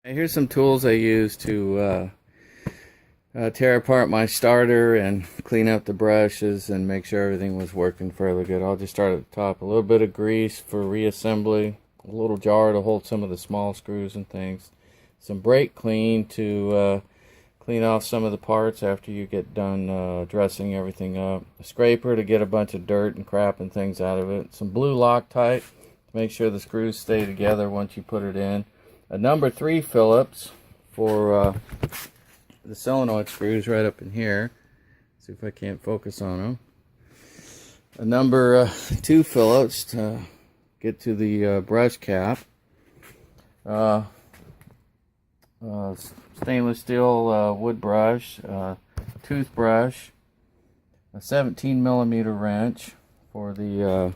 Here's some tools I use to tear apart my starter and clean up the brushes and make sure everything was working fairly good. I'll just start at the top. A little bit of grease for reassembly, a little jar to hold some of the small screws and things, some brake clean to clean off some of the parts after you get done dressing everything up, a scraper to get a bunch of dirt and crap and things out of it, some blue Loctite to make sure the screws stay together once you put it in, a number 3 Phillips for the solenoid screws right up in here. See if I can't focus on them. A number 2 Phillips to get to the brush cap. Stainless steel wood brush, toothbrush, a 17mm wrench for the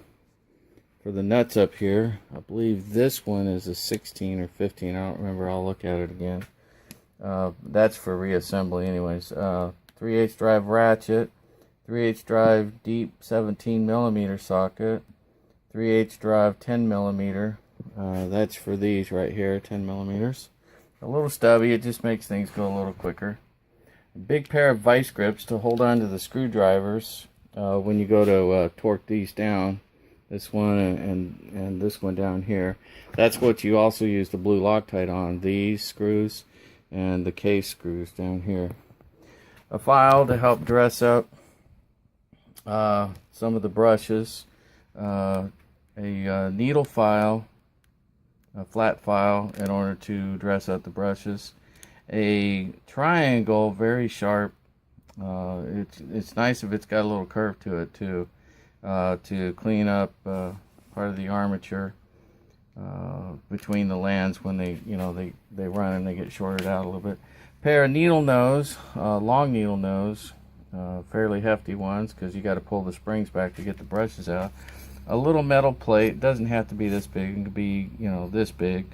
nuts up here. I believe this one is a 16 or 15. I don't remember. I'll look at it again. That's for reassembly anyways. 3/8 drive ratchet, 3/8 drive deep 17mm socket, 3/8 drive 10mm. That's for these right here, 10mm. A little stubby, it just makes things go a little quicker. A big pair of vice grips to hold on to the screwdrivers when you go to torque these down. This one and this one down here. That's what you also use the blue Loctite on. These screws and the case screws down here. A file to help dress up some of the brushes. A needle file, a flat file in order to dress up the brushes. A triangle, very sharp. It's nice if it's got a little curve to it too. To clean up part of the armature between the lands when they run and they get shorted out a little bit. Pair of needle nose, long needle nose, fairly hefty ones because you got to pull the springs back to get the brushes out. A little metal plate, doesn't have to be this big, it can be this big.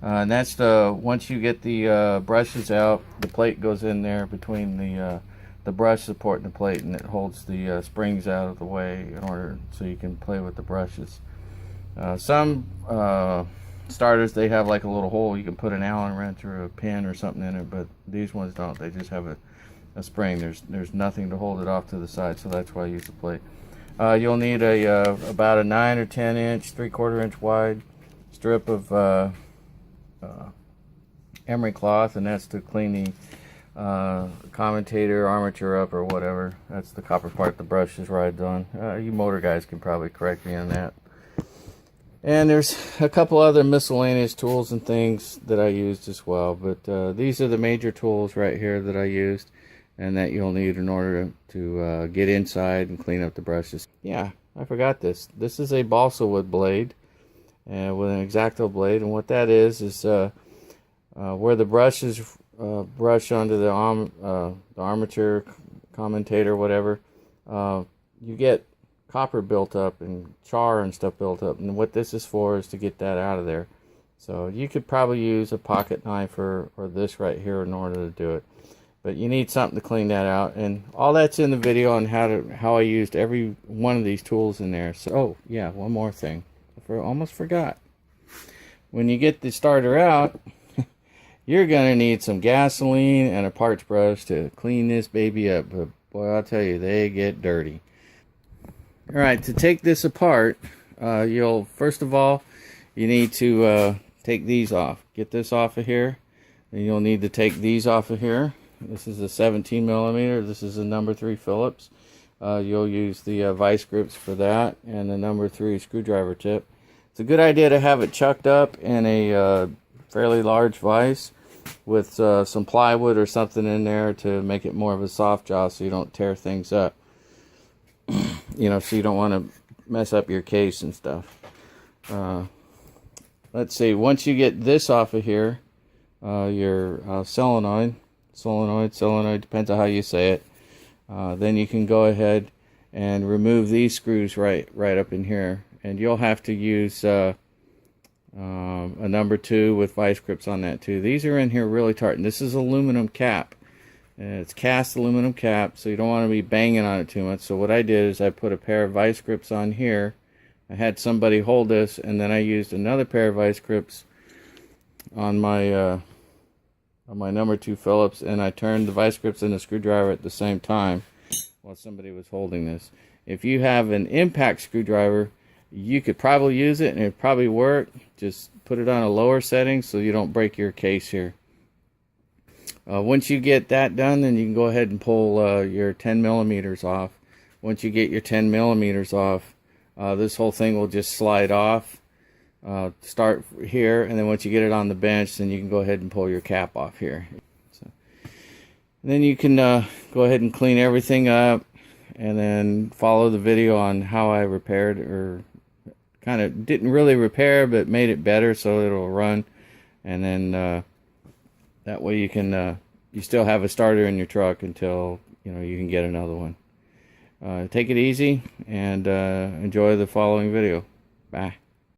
And that's once you get the brushes out, the plate goes in there between the brush support and the plate, and it holds the springs out of the way in order so you can play with the brushes. Some starters, they have like a little hole you can put an Allen wrench or a pin or something in it, but these ones don't. They just have a spring. There's nothing to hold it off to the side, so that's why I use the plate. You'll need about a 9 or 10 inch, 3/4 inch wide strip of emery cloth, and that's to clean the commutator armature up or whatever. That's the copper part the brush is rides on. You motor guys can probably correct me on that. And there's a couple other miscellaneous tools and things that I used as well, but these are the major tools right here that I used and that you'll need in order to get inside and clean up the brushes. Yeah, I forgot this. This is a balsa wood blade with an X-Acto blade, and what that is where the brushes brush onto the armature, commutator, whatever, you get copper built up and char and stuff built up, and what this is for is to get that out of there. So you could probably use a pocket knife or this right here in order to do it, but you need something to clean that out, and all that's in the video on how I used every one of these tools in there. So oh yeah, one more thing, almost forgot. When you get the starter out, you're going to need some gasoline and a parts brush to clean this baby up. But boy, I'll tell you, they get dirty. Alright, to take this apart, first of all, you need to take these off. Get this off of here. And you'll need to take these off of here. This is a 17mm. This is a number 3 Phillips. You'll use the vice grips for that and the number 3 screwdriver tip. It's a good idea to have it chucked up in a fairly large vise with some plywood or something in there to make it more of a soft jaw so you don't tear things up. So you don't want to mess up your case and stuff. Let's see, once you get this off of here, your solenoid, depends on how you say it, then you can go ahead and remove these screws right up in here, and you'll have to use a number 2 with vice grips on that too. These are in here really tight, and this is aluminum cap. It's cast aluminum cap, so you don't want to be banging on it too much. So what I did is I put a pair of vice grips on here. I had somebody hold this, and then I used another pair of vice grips on my on my number 2 Phillips, and I turned the vice grips and the screwdriver at the same time while somebody was holding this. If you have an impact screwdriver, you could probably use it and it'd probably work. Just put it on a lower setting so you don't break your case here. Once you get that done, then you can go ahead and pull your 10 millimeters off. Once you get your 10 millimeters off, this whole thing will just slide off. Start here, and then once you get it on the bench, then you can go ahead and pull your cap off here. So, then you can go ahead and clean everything up, and then follow the video on how I repaired, or kind of didn't really repair but made it better so it'll run. And then that way you can you still have a starter in your truck until you can get another one. Take it easy and enjoy the following video. Bye.